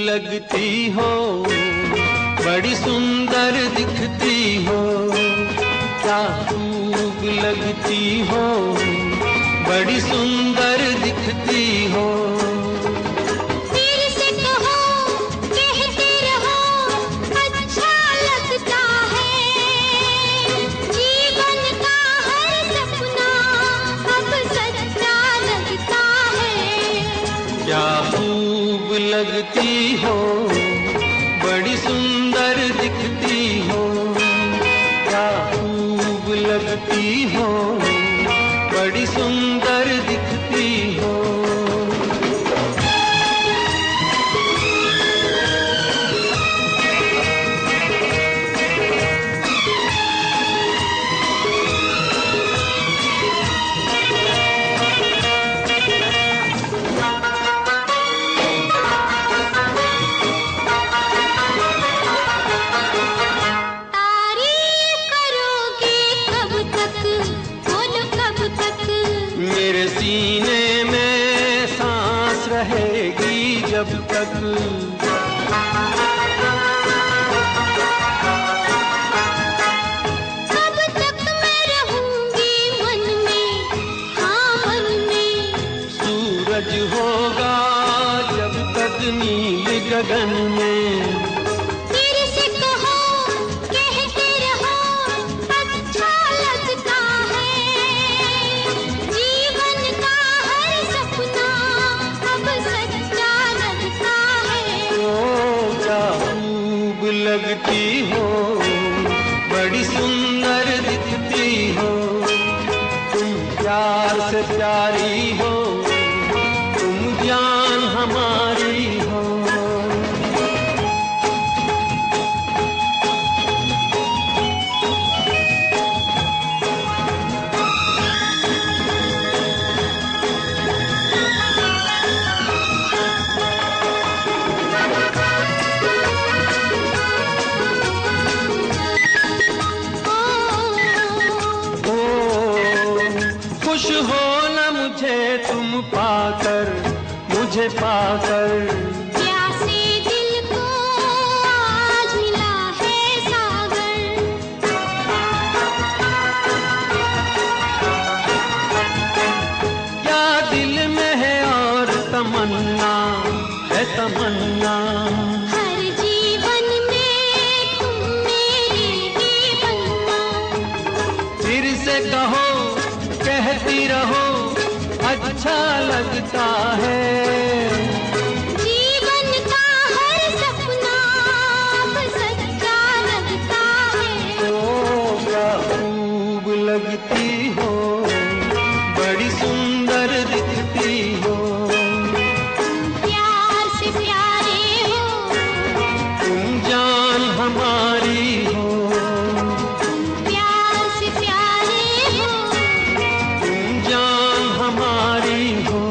लगती हो, बड़ी सुंदर दिखती हो, क्या खूब लगती हो, बड़ी सुंदर दिखती हो। फिर से कहो, कहते रहो, अच्छा लगता है, जीवन का हर सपना अब सच्चा लगता है। क्या खूब लगती हो, बड़ी सुंदर दिखती हो, क्या खूब लगती हो, बड़ी सुंदर दिखती हो। मेरे सीने में सांस रहेगी जब तक, तब तक मैं रहूंगी मन में, हाँ मन में। सूरज होगा जब तक नील गगन में। फिर से कहो, कहते रहो, अच्छा लगता है, जीवन का हर सपना अब सच्चा लगता है। ओ क्या खूब लगती हो, बड़ी सुंदर दिखती हो, तुम प्यार से प्यारी हो, तुम जान हमारी हो। खुश हो न मुझे तुम पाकर, मुझे पाकर। प्यासे दिल को आज मिला है सागर, क्या दिल में है और तमन्ना है तमन्ना, हर जीवन में तुम मेरे ही बनना। फिर से कहो, कहती रहो, अच्छा लगता है, जीवन का हर सपना अब सच्चा लगता है। ओ क्या खूब लगती हो, बड़ी सुंदर दिखती हो, प्यार से प्यारे हो, तुम जान हमारी हो, प्यार से प्यारे हो, तुम जान हमारी हो।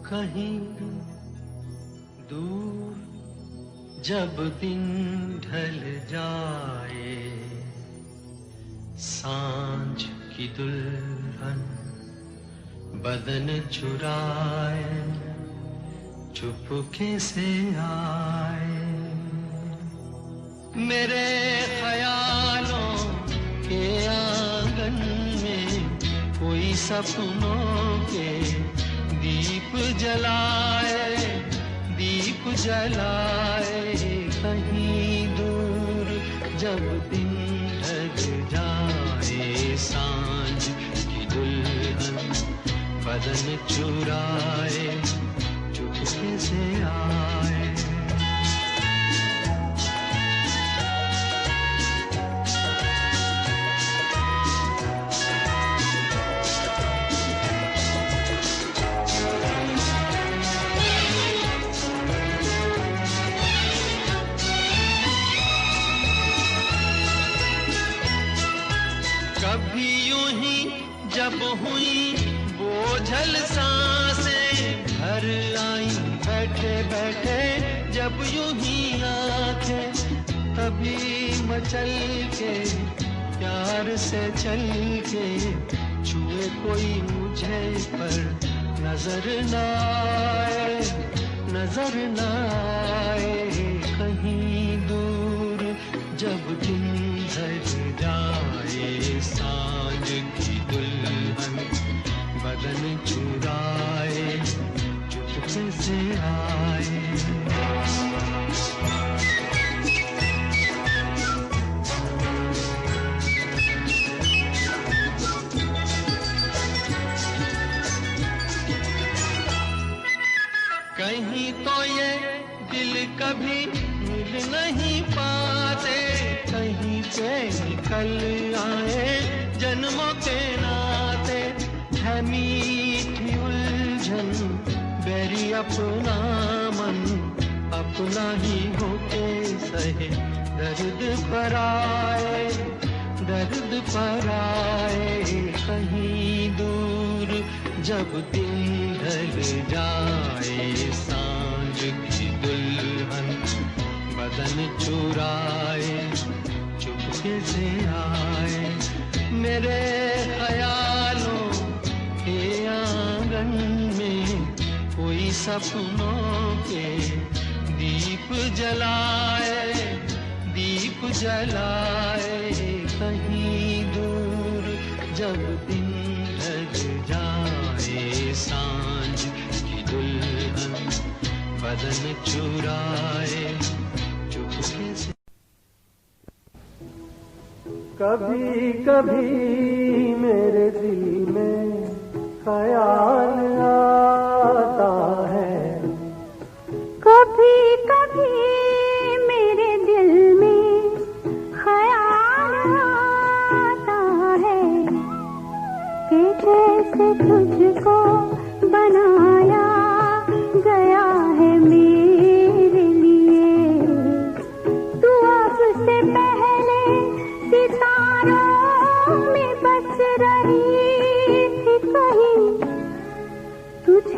कहीं दूर जब दिन ढल जाए, सांझ की दुल्हन बदन चुराए, चुपके से आए, मेरे ख्यालों के आंगन में कोई सपनों के दीप जलाए, दीप जलाए कहीं दूर। जब दिन ढल जाए, सांझ की दुल्हन बदन चुराए, चुपके से आए। कभी यूं ही जब हुई बोझल सांसें भर आई, बैठे बैठे जब यूं ही आंखें, तभी मचल के प्यार से चल के छुए कोई मुझे पर नजर न आए, नजर न आए कहीं दूर। जब दिन ढल जाए, सांझ की दुल्हन बदन चुराए, चुपके से आए। कहीं तो ये दिल कभी मिल नहीं पाते, कहीं से निकल आए जन्मों के नाते। है मीठी उलझन बेरी अपना मन, अपना ही होके सहे दर्द पर आए, दर्द पर आए कहीं दूर। जब दिन ढल जाए, सांझ की दुल्हन बदन चुराए, चुपके से आए, मेरे ख्यालों के आंगन में कोई सपनों के दीप जलाए, दीप जलाए कहीं दूर। जब दिन ढल जाए, सांझ की दुल्हन बदन चुराए, चुपके से। कभी कभी मेरे दिल में ख्याल आता है, कभी कभी मेरे दिल में ख्याल आता है कि जैसे तुझको बनाया गया है मेरे लिए, तू अब से पहले सितारों में बस रही थी कहीं, तुझे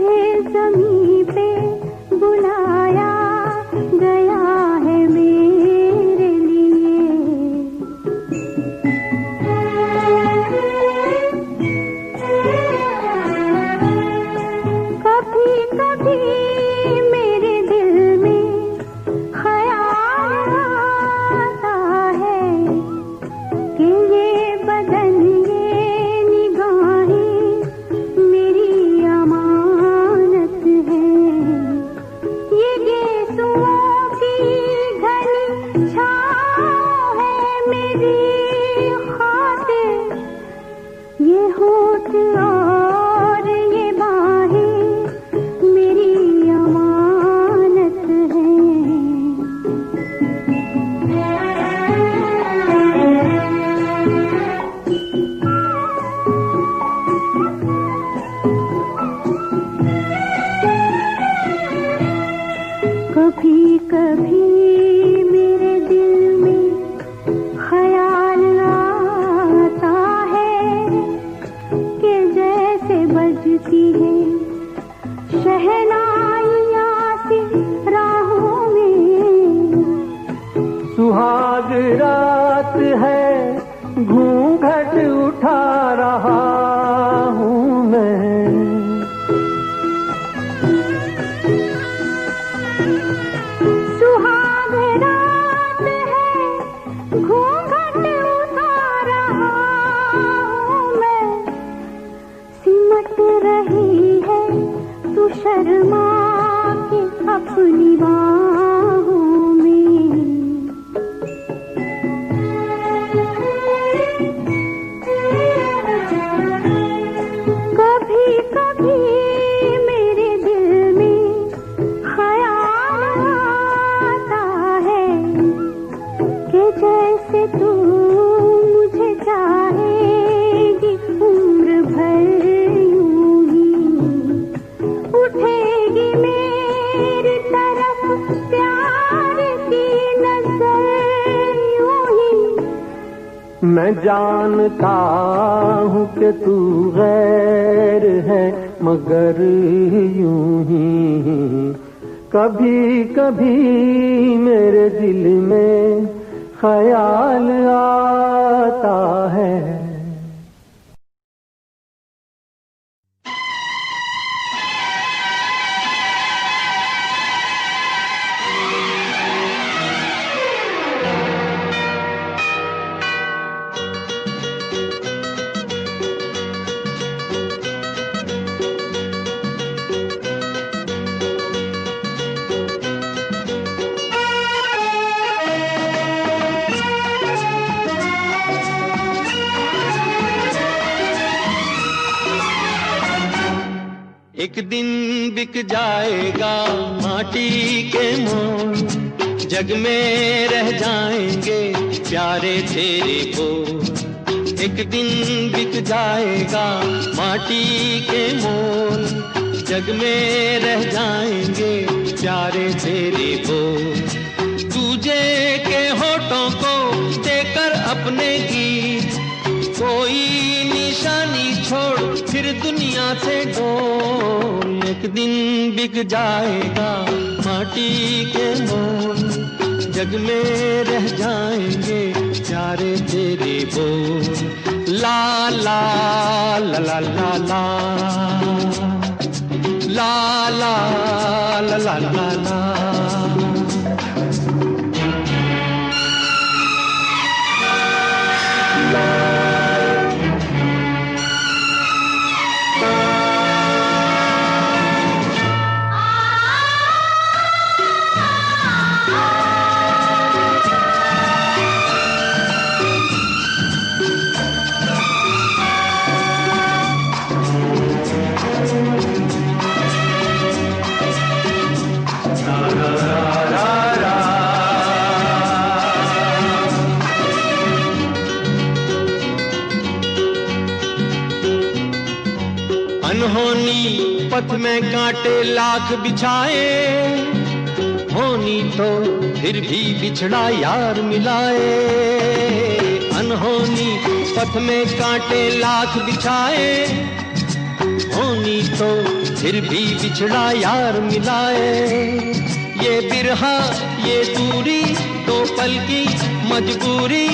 सुहाग रात है, घूंघट उठा रहा हूँ मैं। सुहाग रात है, घूंघट उठा रहा हूँ मैं। सिमट रही है तू शर्मा के अपनी बाहों में। कभी कभी मेरे दिल में ख्याल आता है कि जैसे तू मुझे चाहेगी उम्र भर यूं ही। उठेगी मेरी तरफ प्यार की नजर यूं ही। मैं जानता हूँ कि तू गैर है, मगर यूं ही कभी कभी मेरे दिल में ख्याल आता है। एक दिन बिक जाएगा माटी के मोल, जग में रह जाएंगे प्यारे तेरे बोल। एक दिन बिक जाएगा माटी के मोल, जग में रह जाएंगे प्यारे तेरे बोल। दूजे के होठों को देकर अपने गीत, कोई निशानी छोड़ फिर दुनिया से डोल। एक दिन बिक जाएगा माटी के मोल, जग में रह जाएंगे प्यारे तेरे बोल। ला ला ला ला ला ला ला ला ला ला ला। अनहोनी पथ में कांटे लाख बिछाए, होनी तो फिर भी बिछड़ा यार मिलाए। अनहोनी पथ में कांटे लाख बिछाए, होनी तो फिर भी बिछड़ा यार मिलाए। ये बिरहा ये दूरी दो पल की मजबूरी,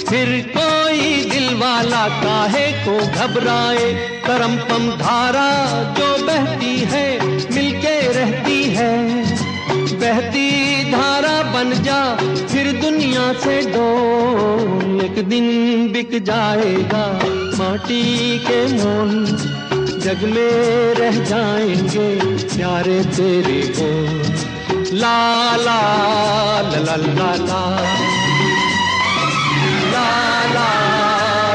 फिर कोई दिल वाला काहे को घबराए। करम पम धारा जो बहती है मिलके रहती है, बहती धारा बन जा फिर दुनिया से डोल। एक दिन बिक जाएगा माटी के मोल, जग में रह जाएंगे प्यारे तेरे बोल। ला ला ला ला ला ला ला ला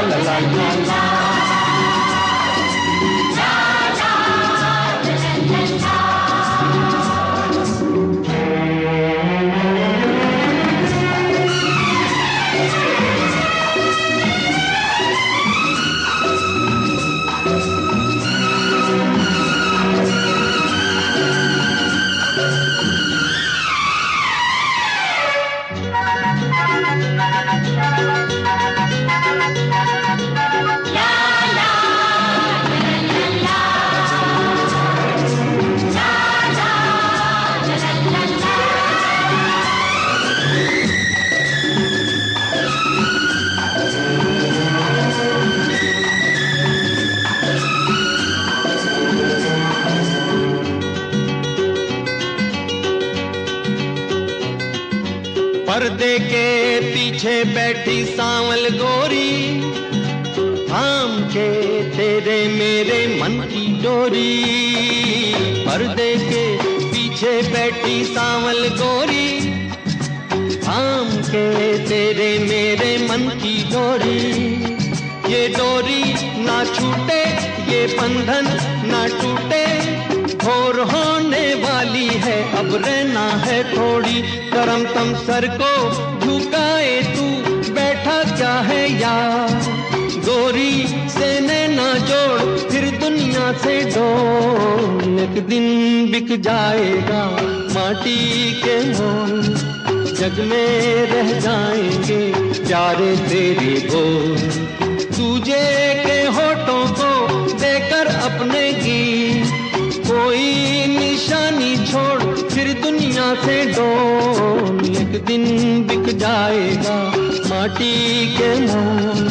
ला ला ला। पर्दे के पीछे बैठी सांवल गोरी, थाम के तेरे मेरे मन की डोरी। पर्दे के पीछे बैठी सांवल गोरी, थाम के तेरे मेरे मन की डोरी। ये डोरी ना छूटे, ये बंधन ना टूटे, भोर होने वाली है अब रहना है थोड़ी। करम तम सर को झुकाए तू बैठा क्या है यार, गोरी से नैना जोड़ फिर दुनिया से डोल। एक दिन बिक जाएगा माटी के मोल, जग में रह जाएंगे प्यारे तेरे बोल। तुझे के होठों को देकर अपने गीत, कोई निशानी छोड़ फिर दुनिया से डोल। एक दिन बिक जाएगा माटी के मोल,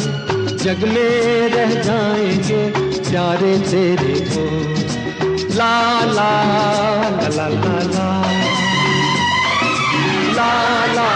जग में रह जाएंगे प्यारे तेरे बोल। ला ला ला ला ला ला ला ला।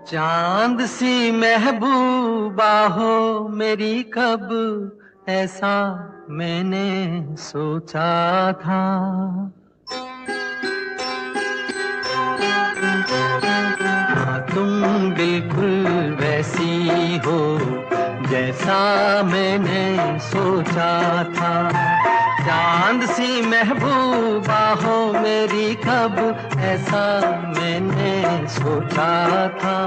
चांद सी महबूबा हो मेरी, कब ऐसा मैंने सोचा था। हाँ, तुम बिल्कुल वैसी हो जैसा मैंने सोचा था। चांद सी महबूबा हो मेरी, कब ऐसा मैंने सोचा था।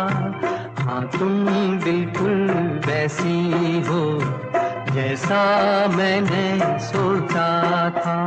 हाँ, तुम बिल्कुल वैसी हो जैसा मैंने सोचा था।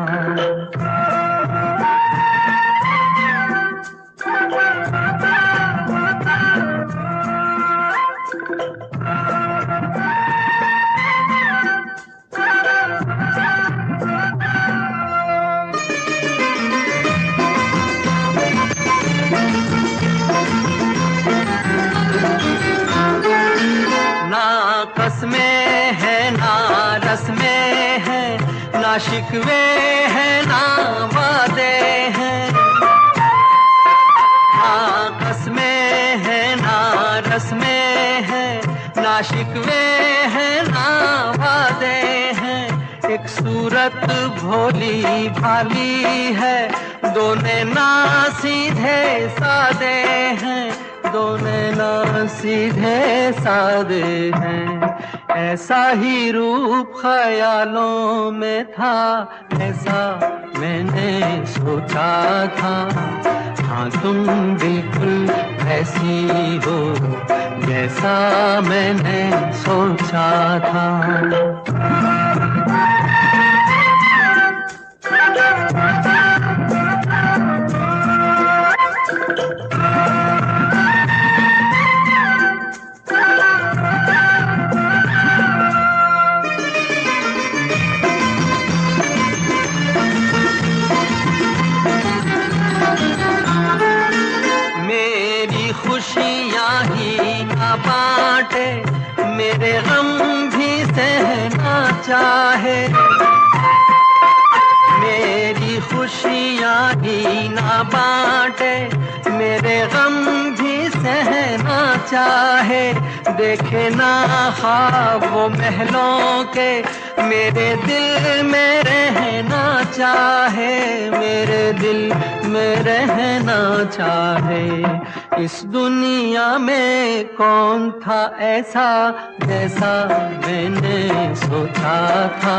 ना शिकवे हैं ना वादे हैं, ना कसमें हैं ना रस्में हैं, ना शिकवे हैं ना वादे हैं। एक सूरत भोली भाली है, दो नैना सीधे सादे हैं, दो नैना सीधे सादे हैं। ऐसा ही रूप ख्यालों में था, ऐसा मैंने सोचा था। हाँ, तुम बिल्कुल ऐसी हो जैसा मैंने सोचा था। खुशियाँ ही ना बांटे, मेरे गम भी सहना चाहे। मेरी खुशियाँ ही ना बांटे, मेरे गम भी सहना चाहे। देखे ना ख्वाब वो महलों के, मेरे दिल में रहना चाहे, मेरे दिल में रहना चाहे। इस दुनिया में कौन था ऐसा जैसा मैंने सोचा था।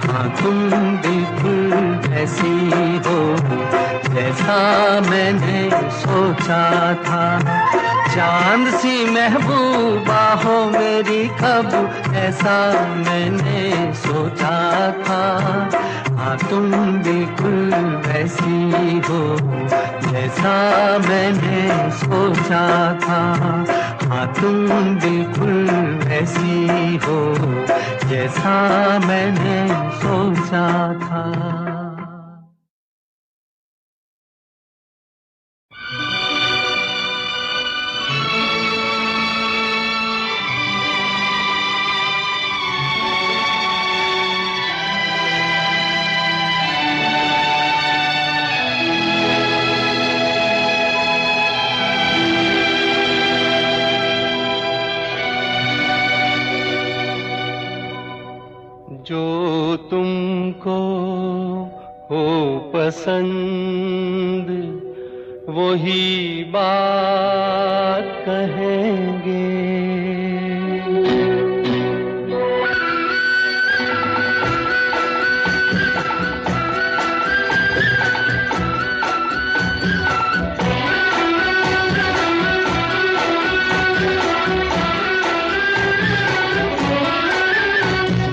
हाँ तुम बिल्कुल ऐसी हो जैसा मैंने सोचा था। चांद सी महबूबा हो मेरी कब ऐसा मैंने सोचा था। हाँ तुम बिल्कुल वैसी हो जैसा मैंने सोचा था। हाँ तुम बिल्कुल वैसी हो जैसा मैंने सोचा था। जो तुमको हो पसंद वही बात कहेंगे।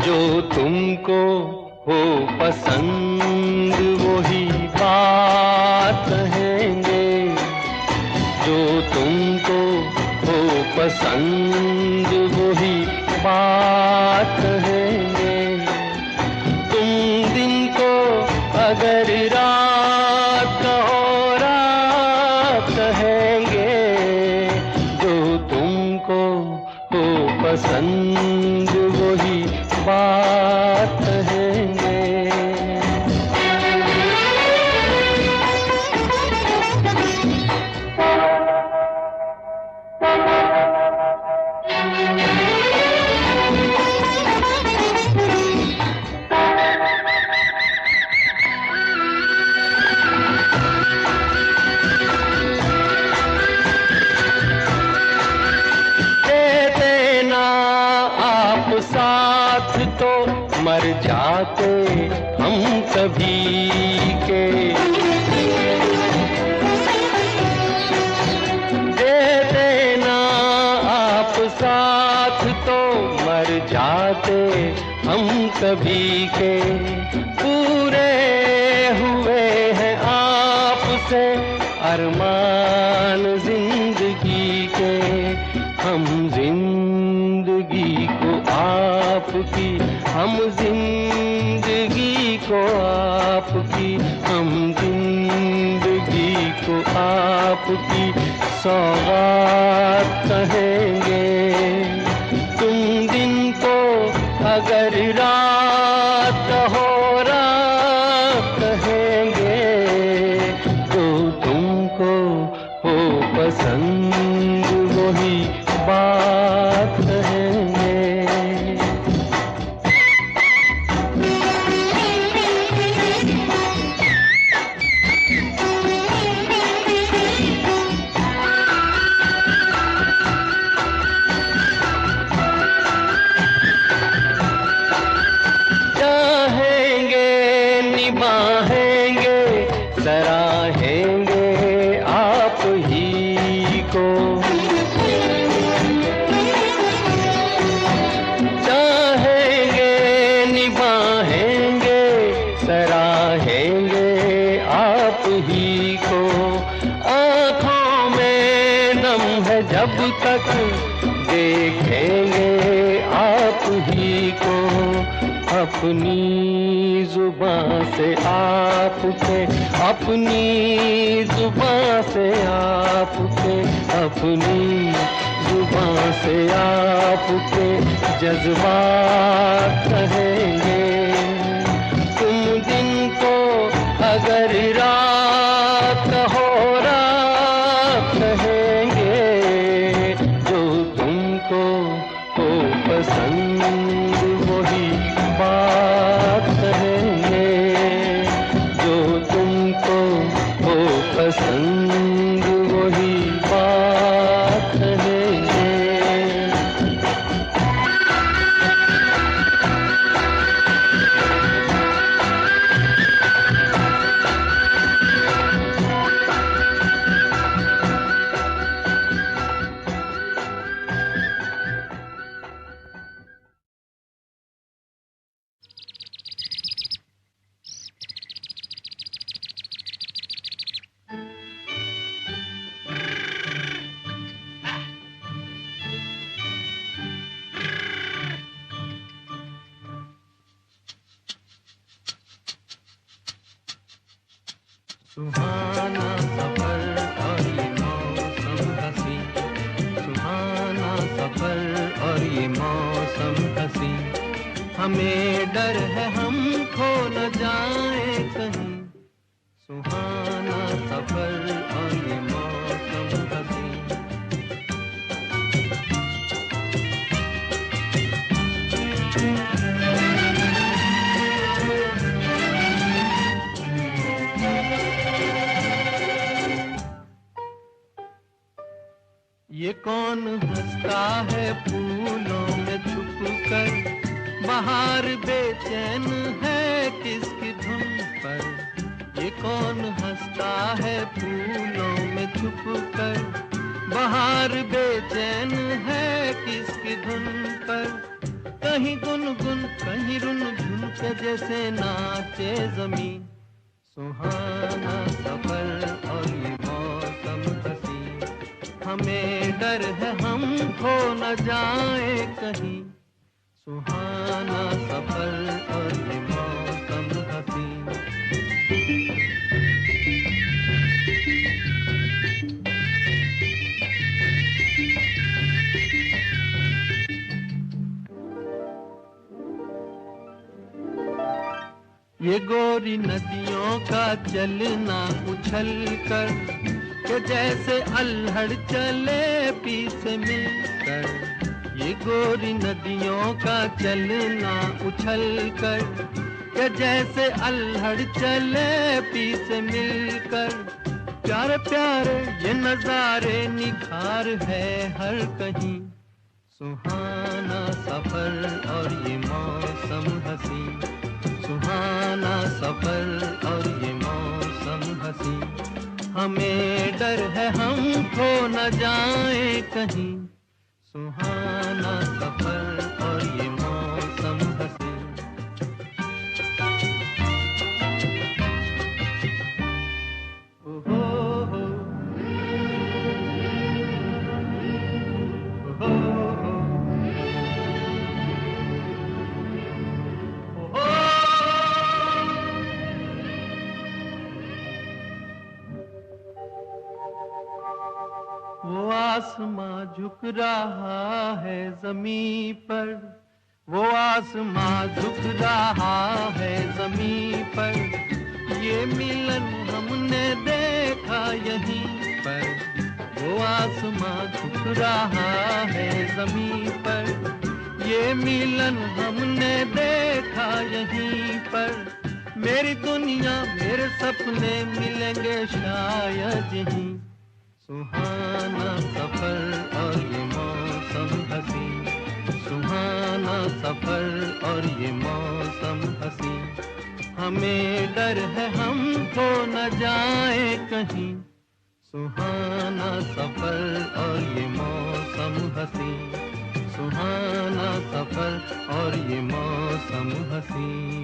जो तुमको हो पसंद वही बात कहेंगे। जो तुमको हो पसंद वही बात कहेंगे। तुम दिन को अगर रात कहो रात कहेंगे। जो तुमको हो पसंद वही बात कहेंगे। देते ना आप साथ तो मर जाते हम सभी के। देते ना आप साथ तो मर जाते हम सभी के। पूरे हुए हैं आपसे अरमान जिंदगी के। हम जिंदगी को आपकी, हम जिंदगी को आपकी, हम जिंदगी को आपकी सौगात कहेंगे। तुम दिन को अगर रात कहो रात कहेंगे। जो तुमको हो पसंद वही बात कहेंगे। चाहेंगे निभाएंगे सराहेंगे आप ही को। चाहेंगे निभाएंगे सराहेंगे आप ही को। आँखों में नम है जब तक देखेंगे आप ही को। अपनी जुबान से आपके, अपनी जुबान से आपके, अपनी जुबान से आपके जज्बात कहेंगे। तुम दिन को अगर रात कहो रात कहेंगे। जो तुमको हो पसंद वही बात कहेंगे। जो तुमको हो पसंद वही बात सुहाना सफर और ये मौसम हसी, सुहाना सफर और ये मौसम हसी, हमें डर है हम खो न जाए कहीं, सुहाना सफर और ये मौसम हसी। ये कौन हंसता है फूलों में छुपकर, बाहर बेचैन है किसकी धुन पर, ये कौन हंसता है फूलों में छुपकर, बाहर बेचैन है किसकी धुन पर, कहीं गुनगुन कहीं रुनझुन के जैसे नाचे जमीन, सुहाना सफर और ये मौसम हसी, हमें डर है हम खो न जाए कहीं, सुहाना सफर और ये मौसम हसी। ये गोरी नदियों का चलना उछल कर, के जैसे अल्हड़ चले पीछे मिलकर, ये गोरी नदियों का चलना उछल कर, के जैसे अल्हड़ चले पीछे मिलकर, प्यारे प्यारे ये नजारे निखार है हर कहीं, सुहाना सफर और ये मौसम हसी, सुहाना सफर और ये मौसम हसी, हमें डर है हम खो न जाए कहीं, सुहाना सफर और ये मौसम हसी। ओहो हो, ओहो हो, ओहो। वो आसमां झुक रहा है ज़मीं पर, वो आसमां झुक रहा है ज़मीं पर, ये मिलन हमने देखा यहीं पर, वो आसमां झुक रहा है ज़मीं पर, ये मिलन हमने देखा यहीं पर, मेरी दुनिया मेरे सपने मिलेंगे शायद यहीं, सुहाना सफर और ये मौसम हसी, सुहाना सफर और ये मौसम हसी, हमें डर है हम खो न जाए कहीं, सुहाना सफर और ये मौसम हसी, सुहाना सफर और ये मौसम हसी।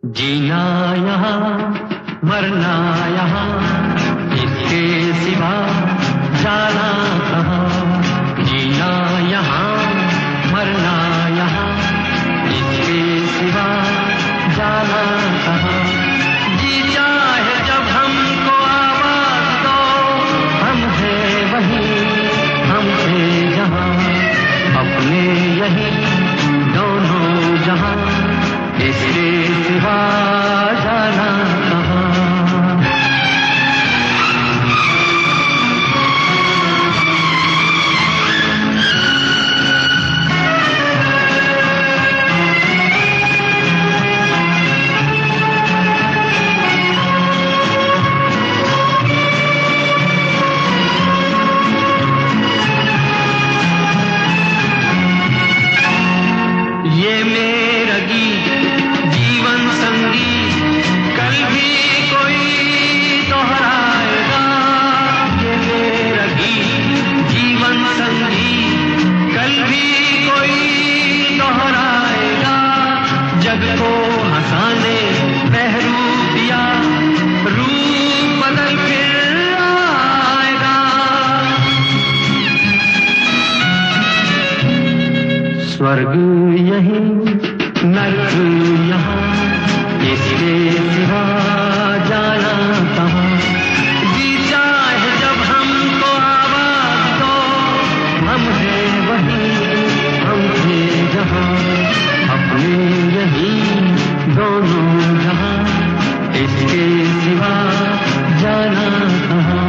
जीना यहाँ मरना यहाँ, इसके स्वर्ग यही नर्क यहाँ, इसके सिवा जाना कहाँ। जी चाहे जब हमको आवाज दो, हम है वही हम थे जहाँ, अपने यही दोनों जहाँ, इसके सिवा जाना कहाँ।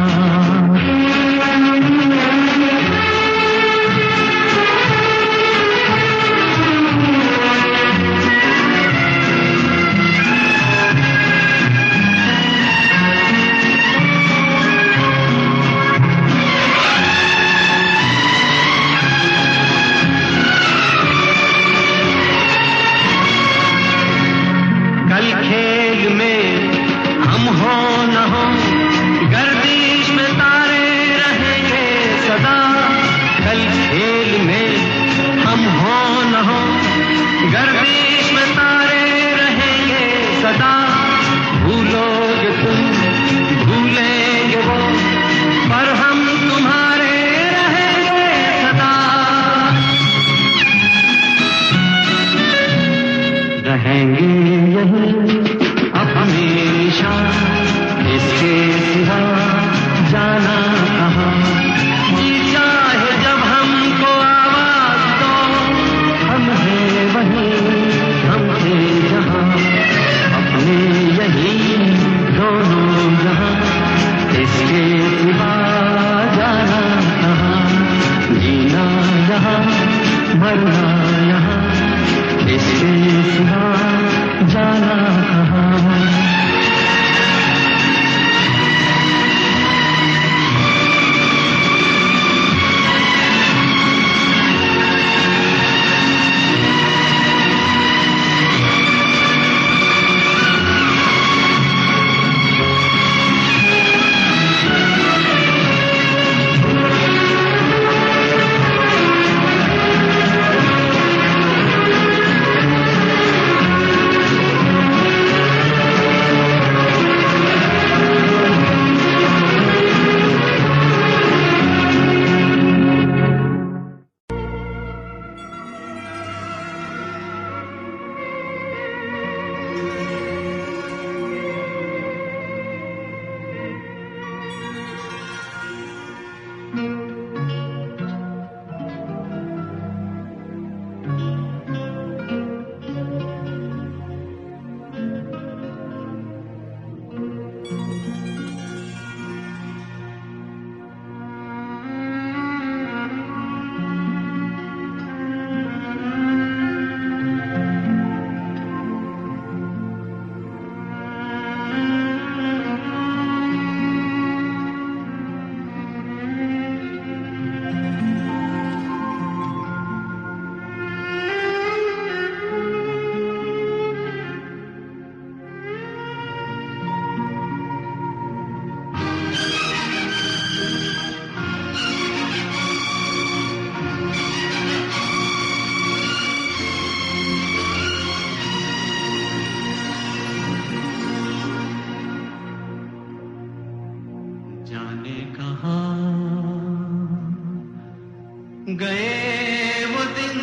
गए वो दिन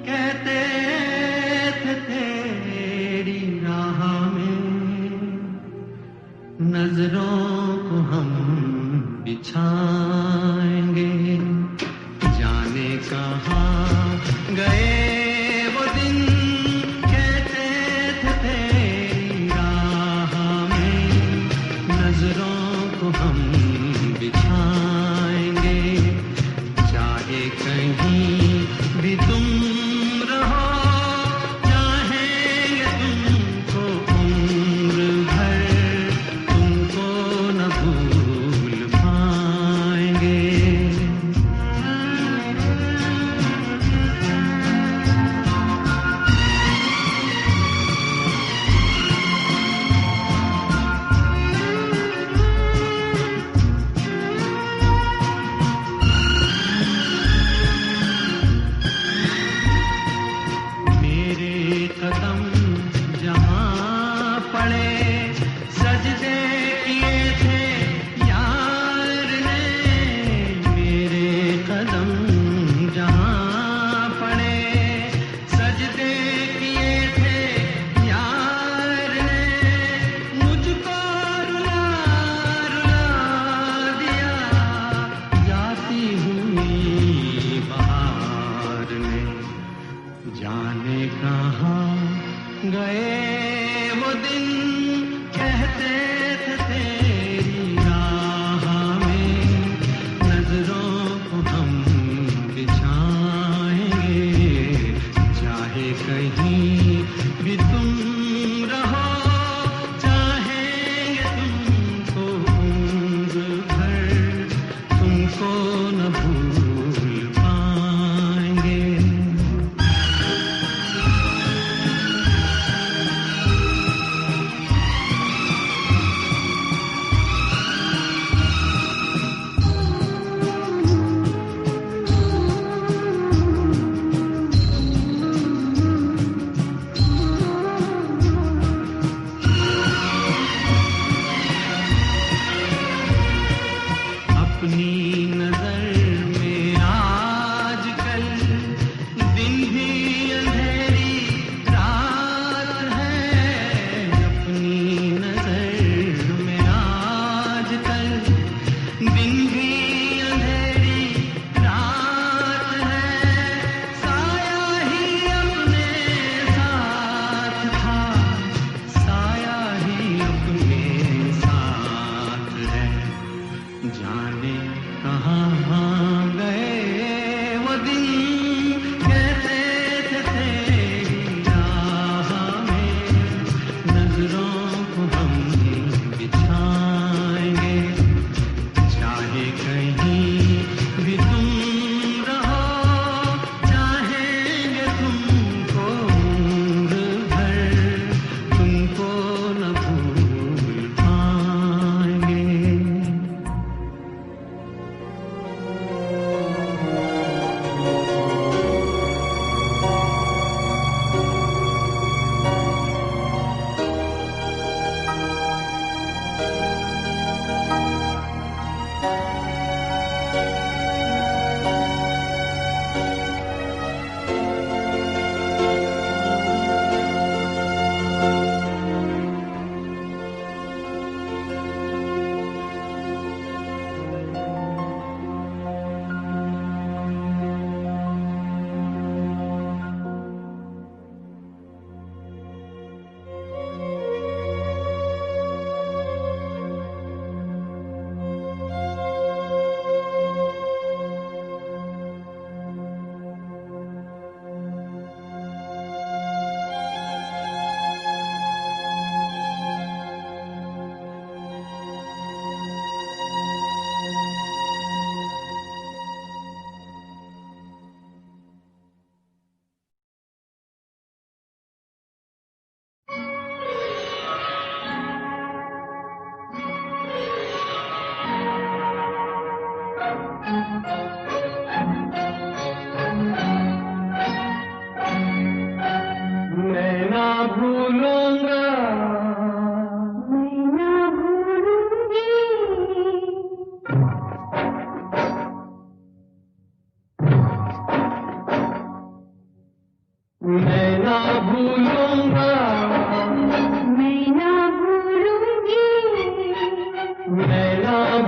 कहते थे तेरी राह में नजरों को हम बिछाएंगे, जाने कहाँ गए वो दिन कहते थे तेरी राह में नजरों को हम बिछाएंगे, चाहे कहीं भी तुम रहो चाहेंगे तुमको उम्र भर, तुमको न भूल पाएंगे।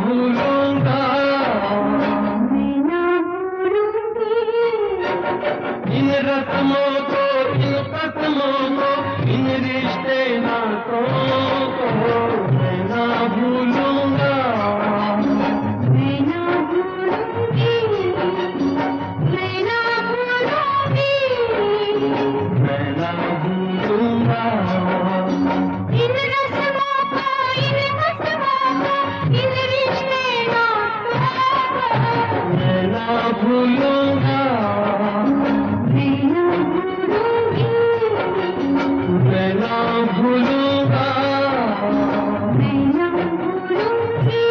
भूलूंगा, मैं ना भूलूंगी इन रस्मों को, इन कसमों को, इन रिश्ते नातों को मैं ना भूलूंगा, मैं ना भूलूंगी, मैं ना भूलूंगी मैं ना भूलूंगा इन रस्मों को, इन कसमों को, इन रिश्ते नातों को मैं ना भूलूंगा, मैं ना भूलूंगी, मैं ना भूलूंगा। मैं ना भूलूंगी।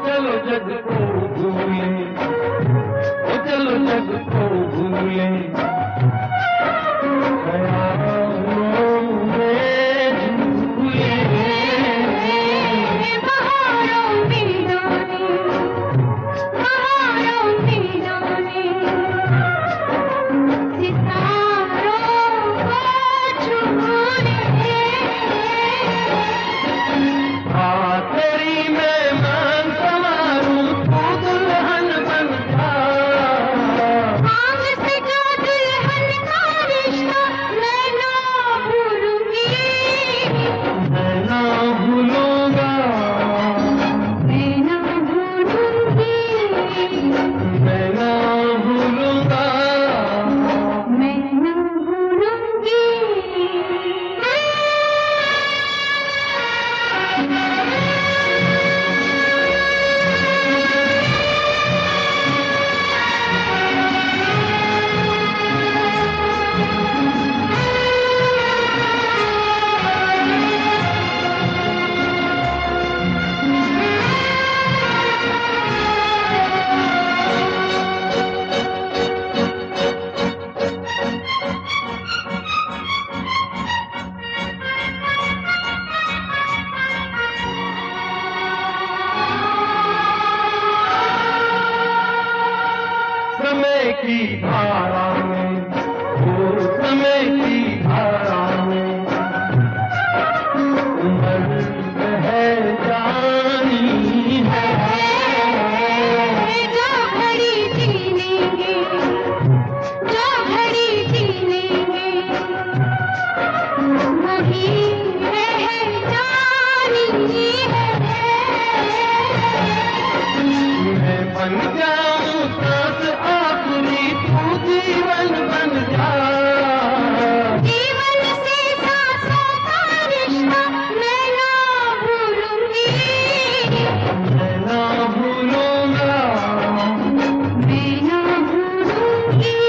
चलो जग को भूले, ओ चलो जग को भूले, ख्यालों में झूले। बहारों में डोले, बहारों में डोले, सितारों को छूले। तेरी मेहमान संवारूं, तू दुल्हन बन जा, आग से जो दुल्हन का रिश्ता मैं ना भूलूंगी, मैं ना भूलूंगा, मैं ना भूलूंगी, मैं ना भूलूंगा। मैं ना भूलूंगी। समय की धारा में, ओ समय की धारा में उम्र है जानी है, जो घड़ी जी लेंगे, जो घड़ी जी लेंगे, वही रह जानी है। मैं बन जाऊं सांस आखिरी, तू जीवन बन जा, जीवन से सांसों का रिश्ता मैं ना भूलूंगी, मैं ना भूलूंगा, मैं ना भूलूंगी,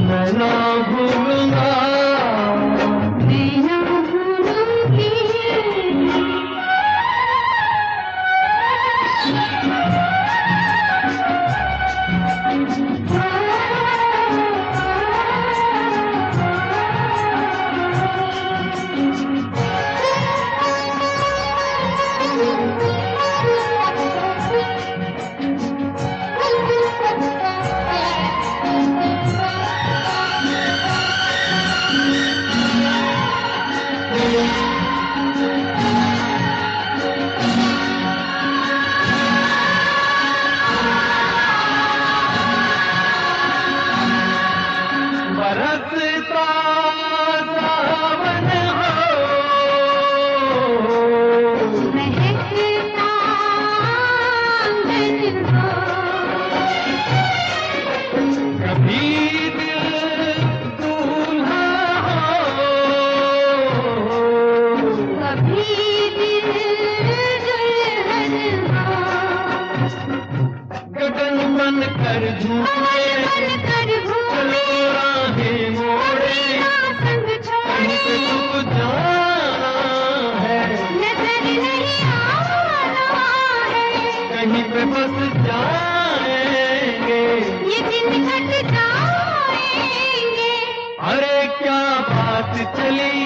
मैं ना भूलूंगा। मैं ना भूलूंगी। बरसता सावन हो, महकता आंगन हो, कभी दिल दूल्हा हो, कभी दिल दुल्हन हो। बनकर झूमे, बनकर घूमे, राहें मोड़े, संग कहीं पे छोड़े, तू जाना है, नजर नहीं आना है, कहीं पे बस जाएंगे, ये दिन कट जाएंगे। अरे क्या बात चली,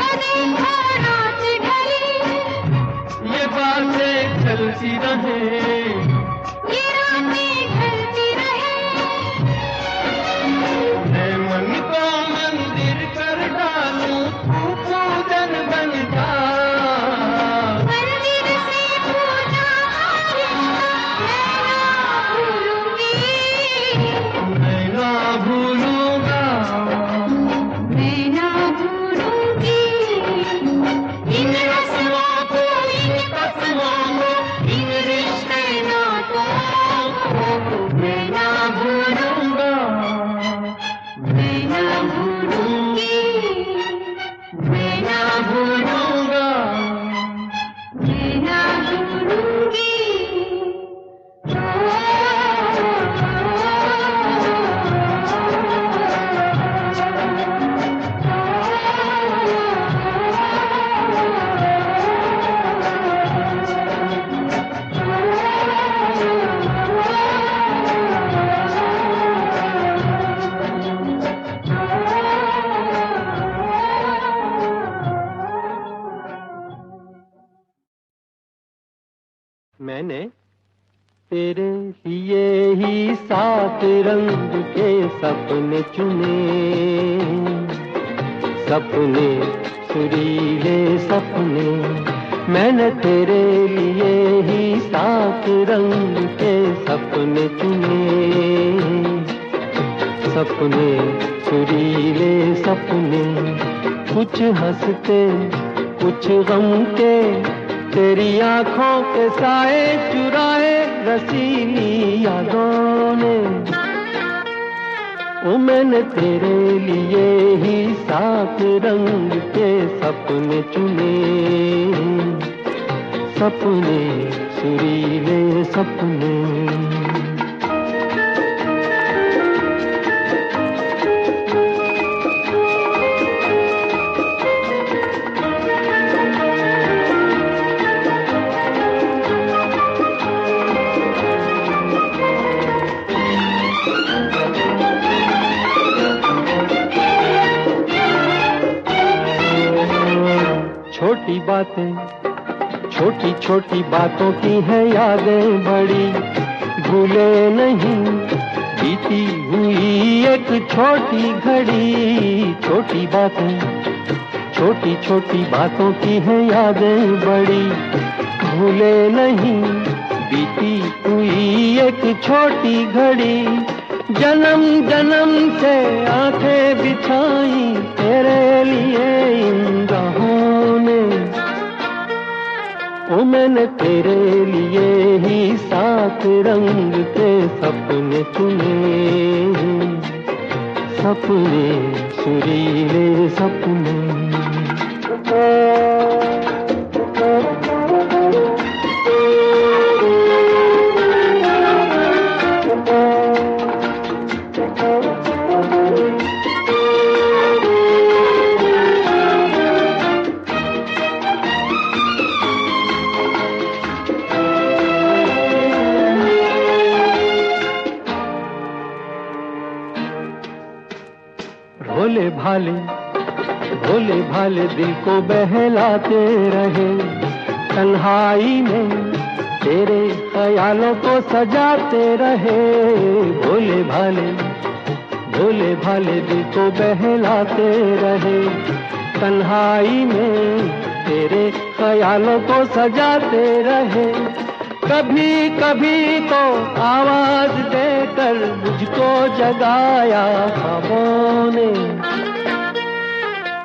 अरे रात ढली, ये बातें चलती रहे, ये रातें ढलती रहे, मैं मन को मंदिर कर डालूं, तू पूजन बन जा, मंदिर से पूजा मैं ना भूलूंगी, मैं ना भूलूंगा, मैं ना भूलूंगी, इन रस्मों को, इन कसमों को, इन रिश्ते नातों को, मैं ना भूलूंगा, मैं ना भूलूंगी, मैं ना भूलूंगा, मैं ना भूलूंगी। मैंने तेरे लिए ही 7 रंग के सपने चुने, सपने सुरीले सपने, मैंने तेरे लिए ही 7 रंग के सपने चुने, सपने सुरीले सपने, कुछ हंसते कुछ गम के, तेरी आंखों के साए चुराए रसीली यादों ने, ओ मैंने तेरे लिए ही 7 रंग के सपने चुने, सपने सुरीले सपने। छोटी बातें, छोटी छोटी बातों की है यादें बड़ी, भूले नहीं बीती हुई एक छोटी घड़ी, छोटी बातें, छोटी छोटी बातों की है यादें बड़ी, भूले नहीं बीती हुई एक छोटी घड़ी, जन्म जन्म से आंखें बिछाई तेरे लिए इन राहों ने, ओ मैंने तेरे लिए ही 7 रंग के सपने चुने, सपने सुरीले सपने। भोले भाले दिल को बहलाते रहे, तन्हाई में तेरे ख्यालों को सजाते रहे, भोले भाले दिल को बहलाते रहे, तन्हाई में तेरे ख्यालों को सजाते रहे, कभी कभी तो आवाज देकर मुझको जगाया ख्वाबों ने,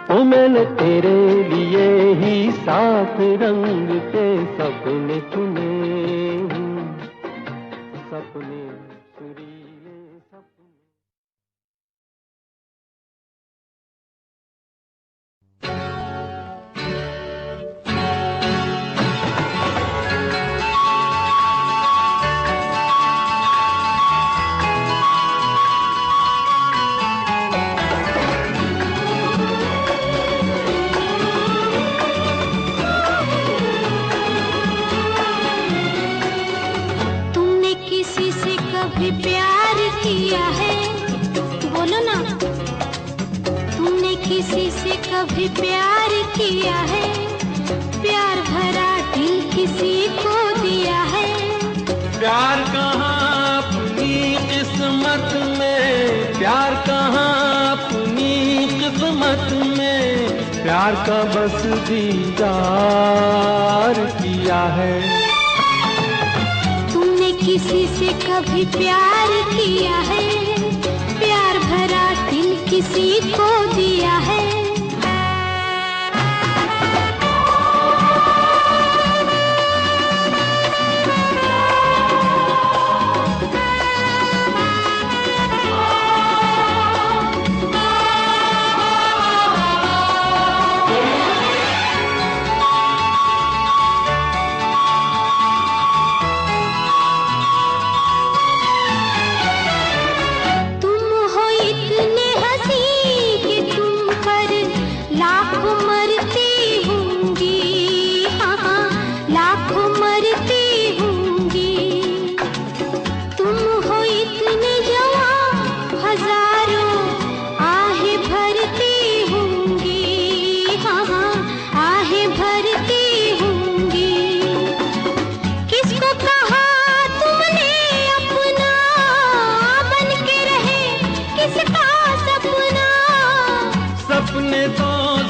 ओ मैंने तेरे लिए ही 7 रंग के सपने चुने, सपने सुरीले सपने। किसी से कभी प्यार किया है, प्यार भरा दिल किसी को दिया है। प्यार कहाँ अपनी किस्मत में, प्यार कहाँ अपनी किस्मत में, प्यार का बस दीदार किया है। तुमने किसी से कभी प्यार किया है, प्यार भरा दिल किसी को दिया है।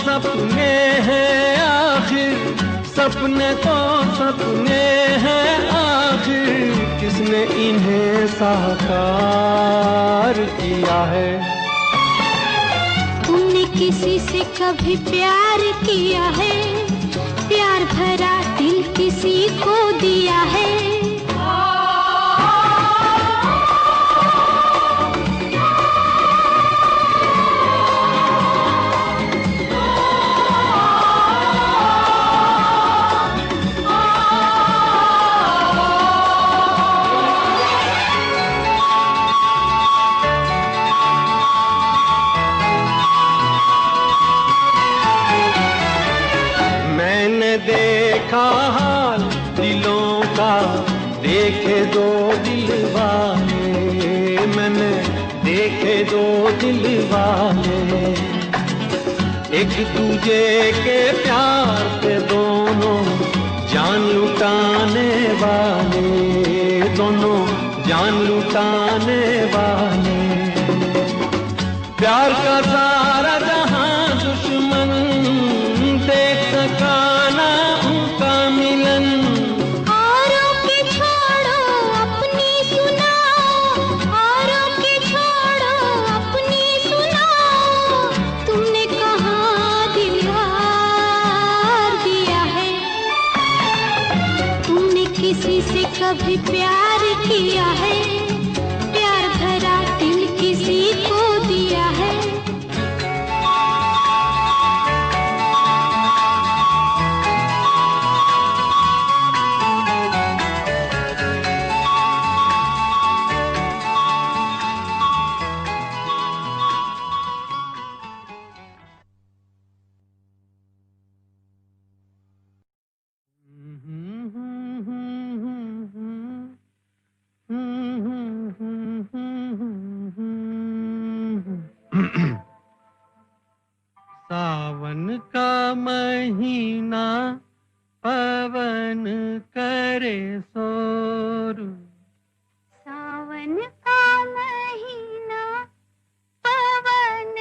सपने हैं आखिर, सपने तो सपने हैं आखिर, किसने इन्हें साकार किया है। तुमने किसी से कभी प्यार किया है, प्यार भरा दिल किसी को दिया है। देखा हाल दिलों का, देखे दो दिल वाले, मैंने देखे दो दिल वाले, एक दूजे के प्यार पे दोनों जान लुटाने वाले, दोनों जान लुटाने वाले। प्यार का सारा जहां दुश्मन देख सका ना उनका मिलन। औरों के छोड़ो अपनी सुनाओ, औरों के छोड़ो अपनी सुनाओ, तुमने कहाँ दिल हार दिया है। तुमने किसी से कभी प्यार किया है, प्यार भरा दिल किसी को दिया है। सावन का महीना पवन करे शोर, सावन का महीना पवन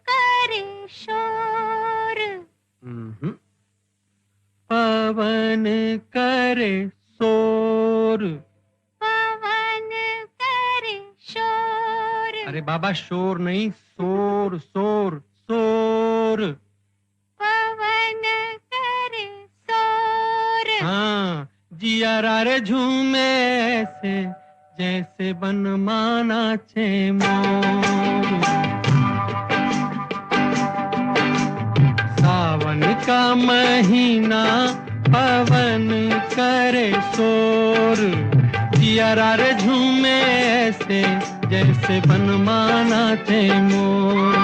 करे शोर, पवन करे शोर, पवन करे शोर। अरे बाबा शोर नहीं, शोर शोर शोर। पवन करे शोर। हाँ, जिया रे झूमे ऐसे जैसे बन माना छे मोर। सावन का महीना पवन करे शोर, जिया रे झूमे ऐसे जैसे बन माना छे मोर।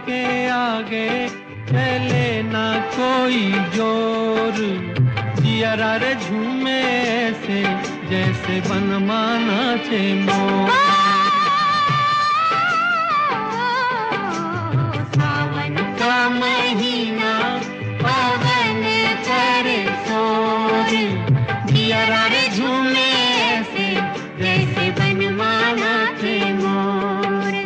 के आगे चले ना कोई जोर, जियरा रे झूमे ऐसे जैसे बनमाना चे मोर। सावन का महीना पवन करे शोर, जियरा रे झूमे ऐसे जैसे बनमाना थे मोर।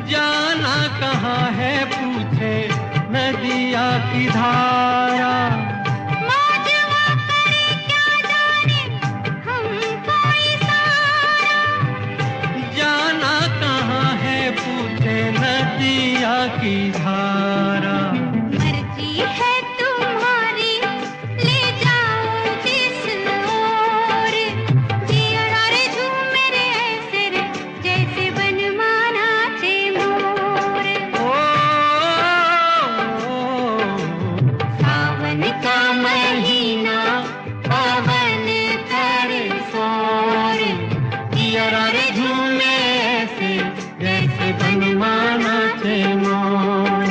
जाना कहाँ है पूछे नदिया की धारा, मौजवा करे क्या जाने हमको इशारा। जाना कहाँ है पूछे नदिया की धारा। मर्जी है तुम्हारी ले जाओ जिस ओर, जियरा रे झूमे रे ऐसे रे जैसे बनमाना थे मोर। सावन का महीना पवन करे शोर, जियरा रे झूमे ऐसे जैसे बनमाना चे मोर।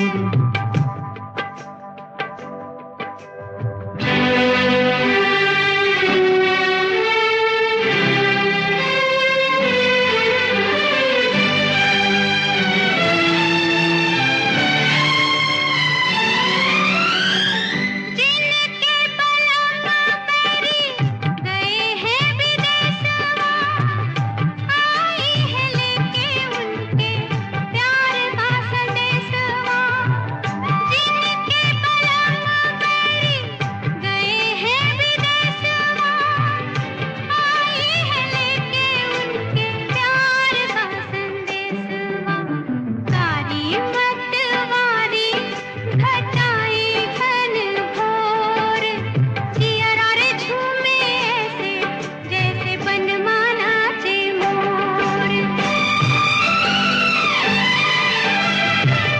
जिनके बलम मेरी गए हैं विदेशवा, आई है लेके उनके प्यार का संदेशवा। जिनके बलम मेरी गए हैं विदेशवा, आई है लेके उनके प्यार का संदेशवा। सारी मतवारी घटाई घन घोर, जियरा रे झूमे ऐसे जैसे बनमाना चे मोर।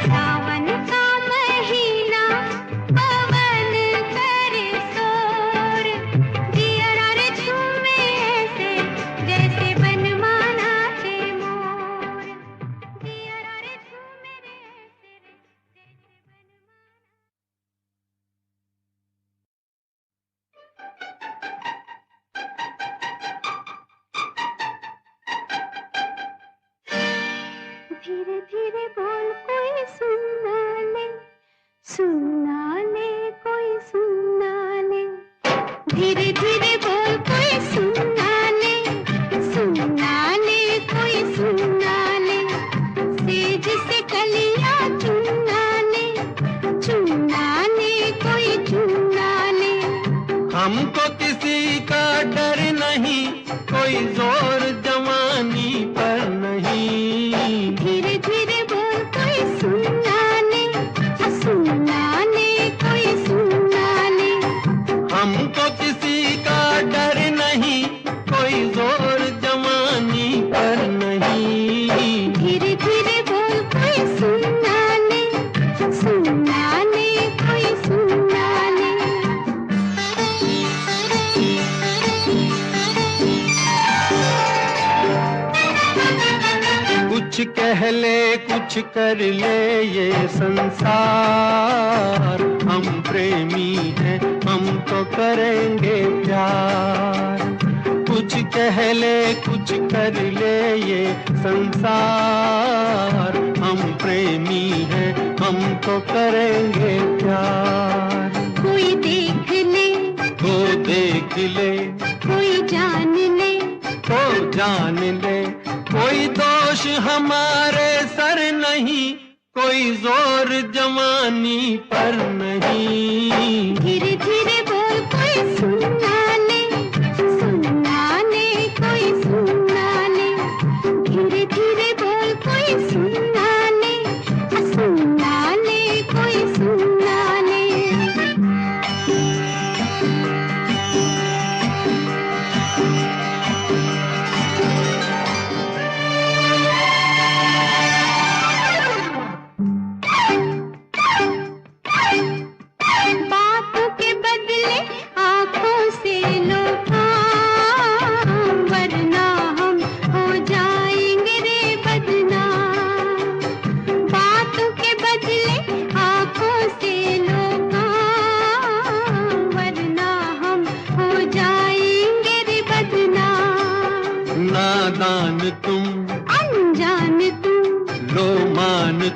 सावन का महीना पवन करे शोर, जियरा रे झूमे ऐसे जैसे बनमाना चे मोर। जियरा रे झूमे रे ऐसे रे जैसे बनमाना। धीरे धीरे बोल कोई सुनना ले, सुनना ले कोई सुनना ले। धीरे धीरे बोल कोई सुनना ले, सुनना ले कोई सुनना ले। सेज से कलियां चुनना ले, चुनना ले कोई चुनना ले। हमको किसी का डर नहीं, कोई जोर जवानी पर नहीं। धीरे धीरे बोल कोई सुनना ले, सुनना ले कोई सुनना ले। हमको किसी का डर नहीं, कोई जोर जवानी पर नहीं। धीरे धीरे बोल कोई सुनना ले, सुनना ले कोई सुनना ले। कुछ कह ले कुछ कर ले ये संसार, हम प्रेमी हैं हम तो करेंगे प्यार। कुछ कह ले कुछ कर ले ये संसार, हम प्रेमी हैं हम तो करेंगे प्यार। कोई देख ले, को देख ले, कोई जान ले, को जान ले। कोई दोष हमारे सर नहीं, कोई जोर जवानी पर नहीं। धीरे धीरे बोल कोई सुनना ले, सुनना ले कोई सुनना ले। धीरे धीरे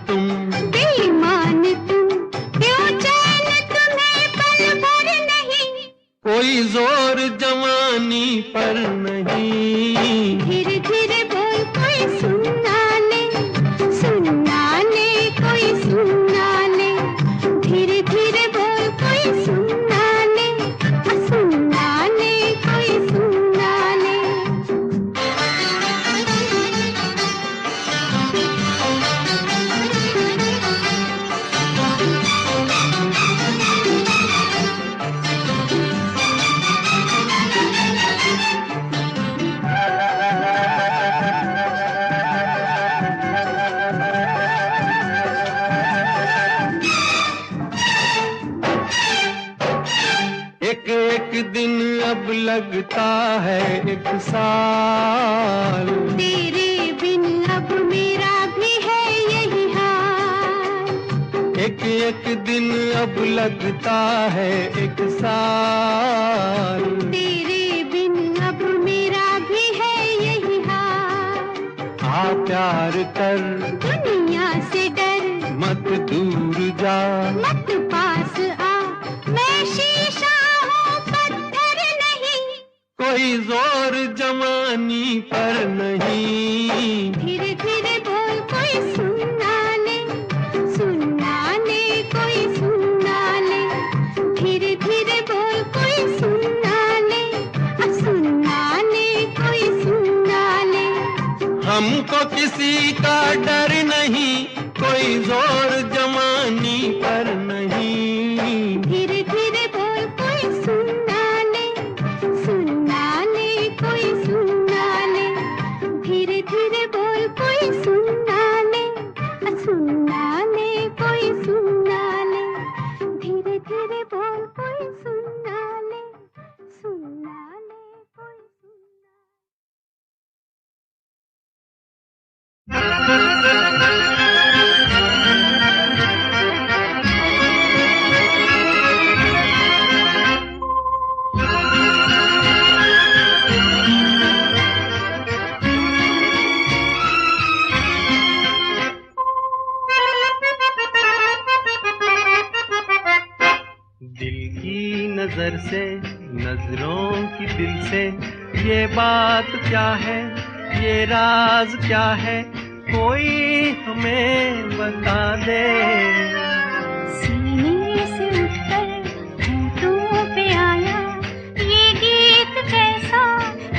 तुम, बेईमान तुम, क्यों चैन तुम्हें पल भर नहीं, कोई जोर जवानी पर नहीं। धीरे धीरे बोल कोई सुनना ले, सुनना ले कोई सुनना ले, धीरे धीरे बोल कोई सुनना ले, सुनना ले कोई सुनना ले। एक एक दिन अब लगता है एक साल, तेरे बिन अब मेरा भी है यही हाल, एक एक दिन अब लगता है एक साल, तेरे बिन अब मेरा भी है यही हाल। आ प्यार कर दुनिया से डर, मत दूर जा, मत पास आ, मैं शीशा हूँ पत्थर नहीं, कोई जोर जवानी पर नहीं। धीरे धीरे बोल कोई सुनना ले, सुनना ले कोई सुनना ले, धीरे धीरे बोल कोई सुनना ले, सुनना ले कोई सुनना ले। हमको किसी का डर नहीं, कोई जोर जवानी पर नहीं। धीरे धीरे बोल कोई सुनना ले, सुनना ले कोई सुनना ले, धीरे धीरे बोल कोई सुनना ले, सुनना ले कोई सुनना ले, धीरे धीरे बोल कोई सुनना ले, सुनना ले कोई सुनना। दिल की नजर से, नजरों की दिल से, ये बात क्या है, ये राज क्या है, कोई हमें बता दे। सीने से उठकर होठों पे आया ये गीत कैसा,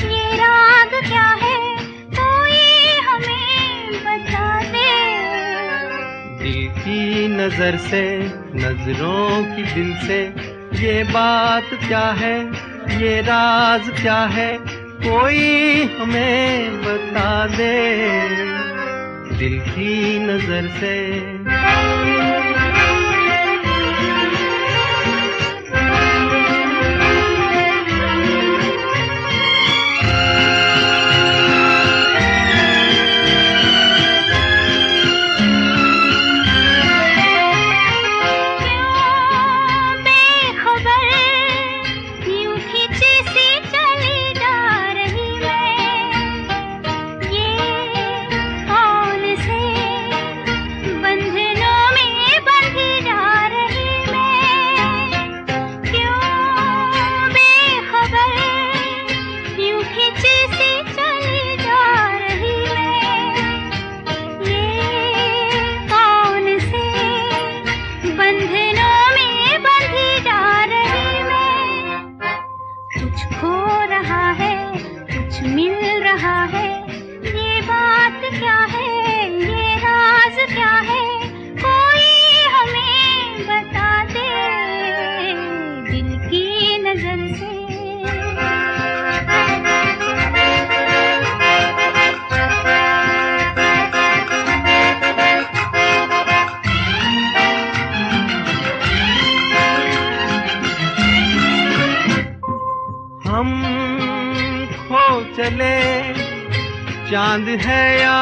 ये राग क्या है, कोई हमें बता दे। दिल की नजर से, नजरों की दिल से, ये बात क्या है, ये राज क्या है, कोई हमें बता दे। दिल की नजर से। हम खो चले, चांद है या